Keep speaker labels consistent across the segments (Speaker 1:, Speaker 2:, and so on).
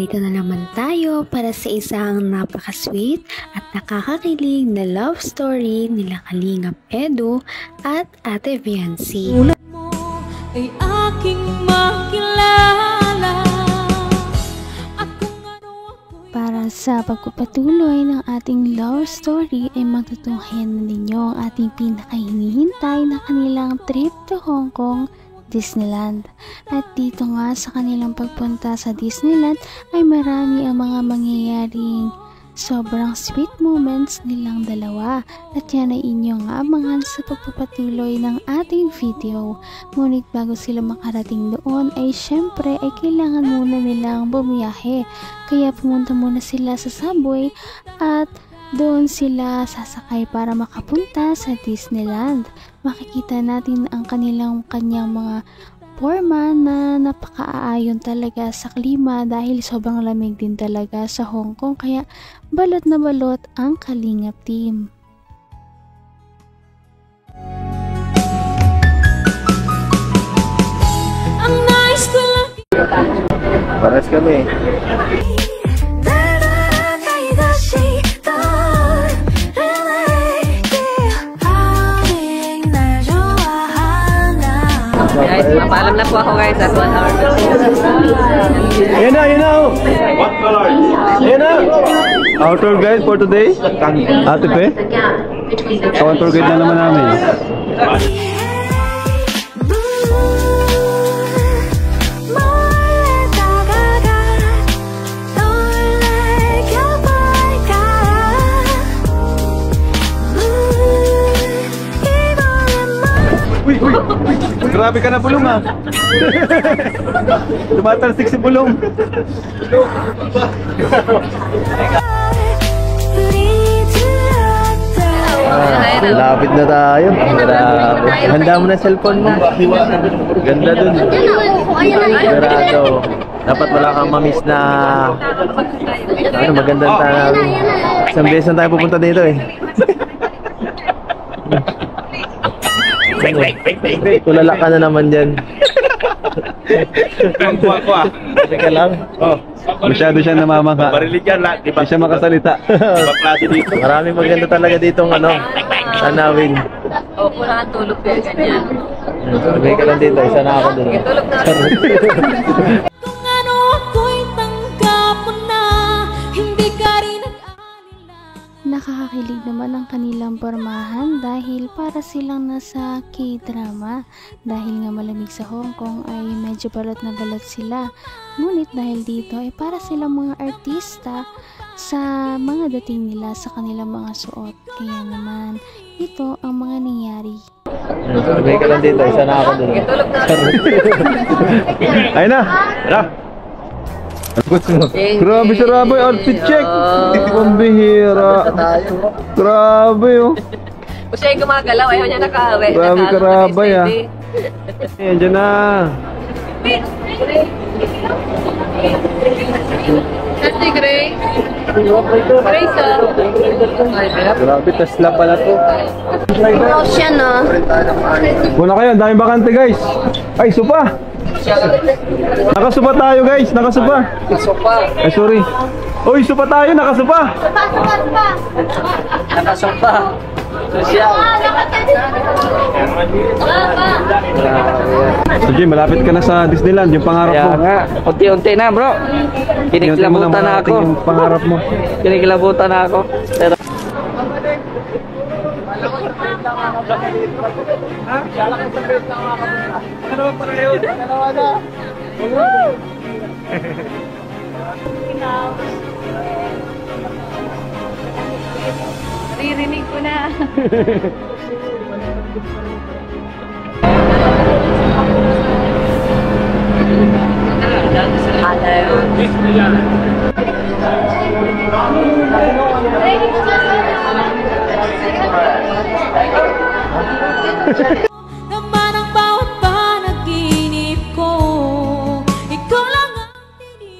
Speaker 1: Narito na naman tayo para sa isang napaka-sweet at nakakakilig na love story nila Kalingap Edu at Ate Viancy.
Speaker 2: Ulat mo ay aking makilala.
Speaker 3: Para sa pagpapatuloy ng ating love story ay magtutunghayan na ninyo ang ating pinakahinihintay na kanilang trip to Hong Kong, Disneyland. At dito nga sa kanilang pagpunta sa Disneyland ay marami ang mga mangyayaring sobrang sweet moments nilang dalawa. At yan ay inyong abangan sa pagpapatuloy ng ating video. Ngunit bago sila makarating doon ay syempre ay kailangan muna nilang bumiyahe. Kaya pumunta muna sila sa subway at doon sila sasakay para makapunta sa Disneyland. Makikita natin ang kanyang mga forma na napaka-aayon talaga sa klima dahil sobrang lamig din talaga sa Hong Kong, kaya balot na balot ang Kalingap team.
Speaker 2: Ang nice ko lang.
Speaker 4: Pares kami.
Speaker 5: Guys, mapaalam na po ako guys at 1 hour na.
Speaker 4: Ayan na, ayan na. What color? Ayan na. Our tour guide for today, Ate Pe. Our tour guide na naman namin. Uy, uy! Grabe ka na pulong ah! Tumatalsik si pulong! Lapit na tayo. Grabe. Handa mo na cellphone mo. Ganda dun. Sigurado. Dapat wala kang mamiss na magandang tayo. Isang beses na tayo pupunta dito eh. Tulala ka na naman dyan. Teka lang. Masyado siya namamangha. Hindi siya makasalita. Maraming maganda talaga ditong tanawin.
Speaker 5: Opo, nakatulog ko yung ganyan.
Speaker 4: Sabay ka lang dito, isa na ako dun.
Speaker 5: Tulog na.
Speaker 2: Kung ano ako'y tanggap mo na, hindi ka rin nag-alala.
Speaker 3: Nakakakilig naman ang kanilang pormahan dahil para silang nasa K-drama. Dahil nga malamig sa Hong Kong ay medyo balot na balot sila. Ngunit dahil dito ay para silang mga artista sa mga dating nila sa kanilang mga suot. Kaya naman ito ang mga nangyari.
Speaker 4: Sabay ka lang dito, isa na ako dun.
Speaker 5: Tulog na.
Speaker 4: Ayun na! Tara! Grabe si Raboy, outfit check! Pambihira! Grabe oh!
Speaker 5: Kung siya yung gumagalaw, ayaw niya naka-awe.
Speaker 4: Grabe ka Raboy ah! Ayan dyan na!
Speaker 5: Kasi Gray. Gray sa.
Speaker 4: Grabe, tasla pala to.
Speaker 5: Siya no.
Speaker 4: Muna kayo, ang daming bakante guys! Ay, supa! Nakasupa tayo guys, nakasupa. Ay sorry. Uy, supa tayo, nakasupa.
Speaker 5: Nakasumpa. Social.
Speaker 4: So Jim, malapit ka na sa Disneyland, yung pangarap mo.
Speaker 6: Kaya nga, unti-unti na bro. Kinikilabutan na ako.
Speaker 4: Yung pangarap mo.
Speaker 6: Kinikilabutan na ako. Pero
Speaker 5: Ririnig ko na.
Speaker 2: Naman ang bawat panaginip ko, ikaw lang ang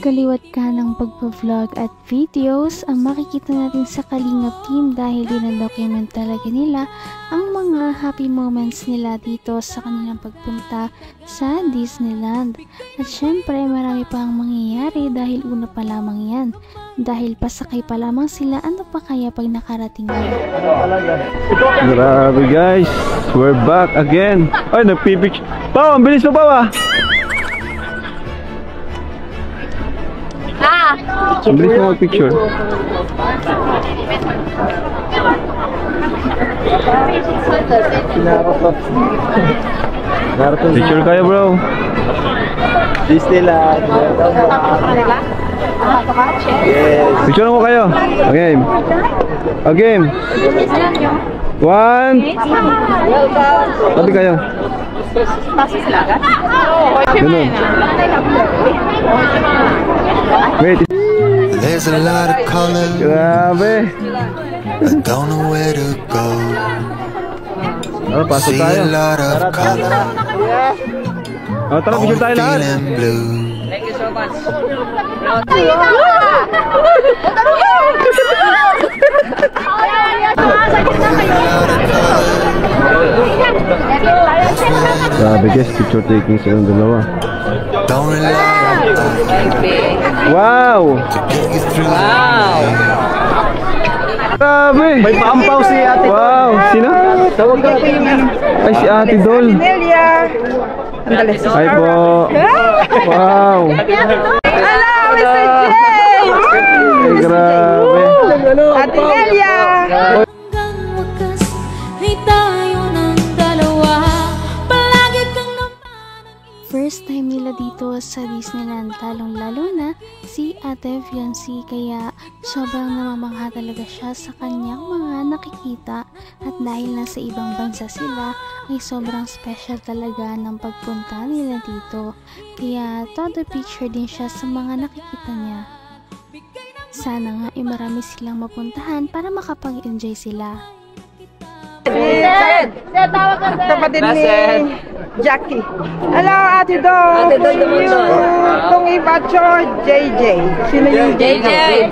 Speaker 3: Kaliwat ka ng pagpa-vlog at videos ang makikita natin sa Kalingap team dahil dinadocument talaga nila ang mga mga happy moments nila dito sa kanilang pagpunta sa Disneyland. At syempre marami pang mangyayari dahil una pa lamang yan. Dahil pasakay pa lamang sila, ano pa kaya pag nakarating na?
Speaker 4: Grabe guys, we're back again. Ay, nagpipicture. Pao, ang bilis mo pa Ang bilis mo mag-picture. Picture kayo bro. Disneyland. Yes. Picture mo kayo. Okay. Okay. 1. Tabi kayo. Ganun. Wait.
Speaker 7: There's a lot of color.
Speaker 4: Grabe.
Speaker 7: I don't know where to go.
Speaker 4: Pasok
Speaker 7: See
Speaker 4: tayo.
Speaker 7: a lot of color.
Speaker 4: Tara, picture tayo lahat.
Speaker 7: Feeling blue.
Speaker 6: Thank you so much.
Speaker 4: Grabe guys, picture taking silang dalawa.
Speaker 7: Don't rely on
Speaker 4: Wow!
Speaker 7: to get you through.
Speaker 6: Wow!
Speaker 4: Grabe! May paampaw si Ate Dol. Wow! Sino? Ay, si Ate Dol. Ay po. Wow!
Speaker 8: Hello, Mr. James!
Speaker 4: Ay, grabe.
Speaker 8: Ate Nelia!
Speaker 2: Hanggang wakas ay tayo ng dalawa. Palagi kang
Speaker 3: First time nila dito sa Disneyland, lalong-lalo na si Ate Fiancé, kaya sobrang namamangha talaga siya sa kanyang mga nakikita. At dahil nasa ibang bansa sila, ay sobrang special talaga ng pagpunta nila dito. Kaya todo picture din siya sa mga nakikita niya. Sana nga ay marami silang mapuntahan para makapag-enjoy sila.
Speaker 8: Kapatid ni Jackie. Hello, Ate Dol.
Speaker 5: Ate Dol Dumundo.
Speaker 8: Itong iba, JJ. Sino yung
Speaker 5: JJ.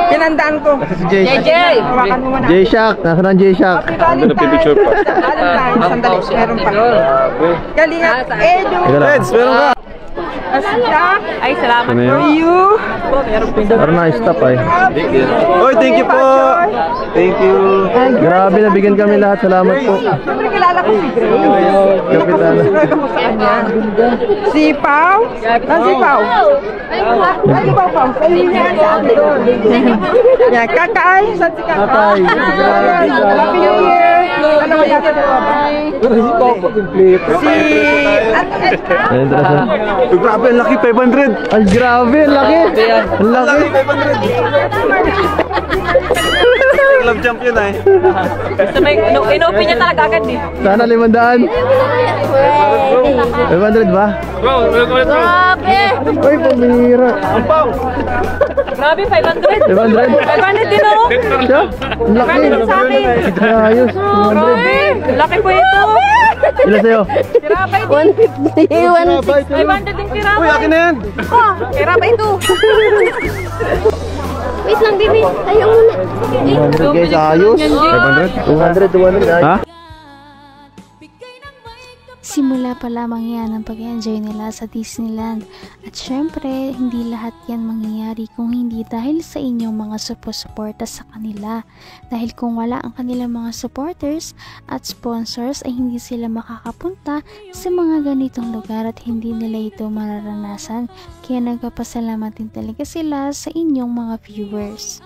Speaker 8: Pinandaan ko.
Speaker 4: Si
Speaker 5: JJ.
Speaker 8: Hawakan mo muna.
Speaker 4: J-Shock. Nasaan ang J-Shock?
Speaker 8: Happy Valentine's. Valentine's. Sandali. Meron pa. Kalingat. Edu.
Speaker 4: Reds, meron ka.
Speaker 8: Asya.
Speaker 5: Ay, salamat.
Speaker 4: Ano
Speaker 8: For
Speaker 4: yun?
Speaker 8: you.
Speaker 4: Parang na-stop ay. Oy, thank you po. Thank you. Grabe, nabigyan kami lahat. Salamat po.
Speaker 8: Siyempre kilala ko si Grace.
Speaker 4: Kapitana.
Speaker 8: Si Pao. Si Pao. Ay, Pao, Pao. Sa'yo yan sa Ate Dol. Yan, Kakay. Saan si Kakay?
Speaker 4: Kakay.
Speaker 8: Happy New Year. Ano ba yata na ba? Si...
Speaker 4: Ayun, tara sa. Grabe, ang laki, 500. Ang grabe, ang laki. Ang laki. 500. Club champion ay.
Speaker 5: Basta may inopen niya talaga agad eh.
Speaker 4: Sana 500. 500 ba? Uy, pumira.
Speaker 5: Grabe, 500.
Speaker 4: 500?
Speaker 5: 500 din oh.
Speaker 4: Siya? Ang laki. Ayos, 500.
Speaker 5: Laki po ito.
Speaker 4: Ilan sa'yo?
Speaker 5: Tirapay din. 500 din tirapay.
Speaker 4: Uy, akin na yan.
Speaker 5: Tirapay ito.
Speaker 9: Wait lang, baby. Tayo muna.
Speaker 4: 100 guys, ayos. 500? 200, 200. Ha?
Speaker 3: Simula pa lamang yan ang pag-enjoy nila sa Disneyland. At syempre, hindi lahat yan mangyayari kung hindi dahil sa inyong mga suporta sa kanila. Dahil kung wala ang kanilang mga supporters at sponsors ay hindi sila makakapunta sa mga ganitong lugar at hindi nila ito mararanasan. Kaya nagpapasalamat din talaga sila sa inyong mga viewers.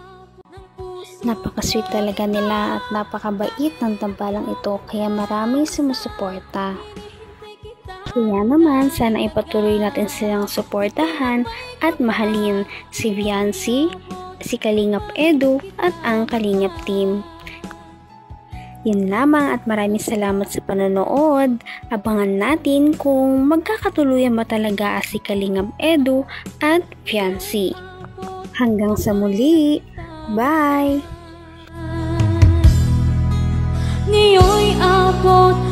Speaker 3: Napaka-sweet talaga nila at napakabait ng tambalang ito, kaya maraming sumusuporta. Kaya naman, sana ipatuloy natin silang suportahan at mahalin si Fiancé, si Kalingap Edu at ang Kalingap team. Yun lamang at maraming salamat sa panonood. Abangan natin kung magkakatuluyan ba talaga si Kalingap Edu at Fiancé. Hanggang sa muli! Bye!
Speaker 2: Ngayon'y abot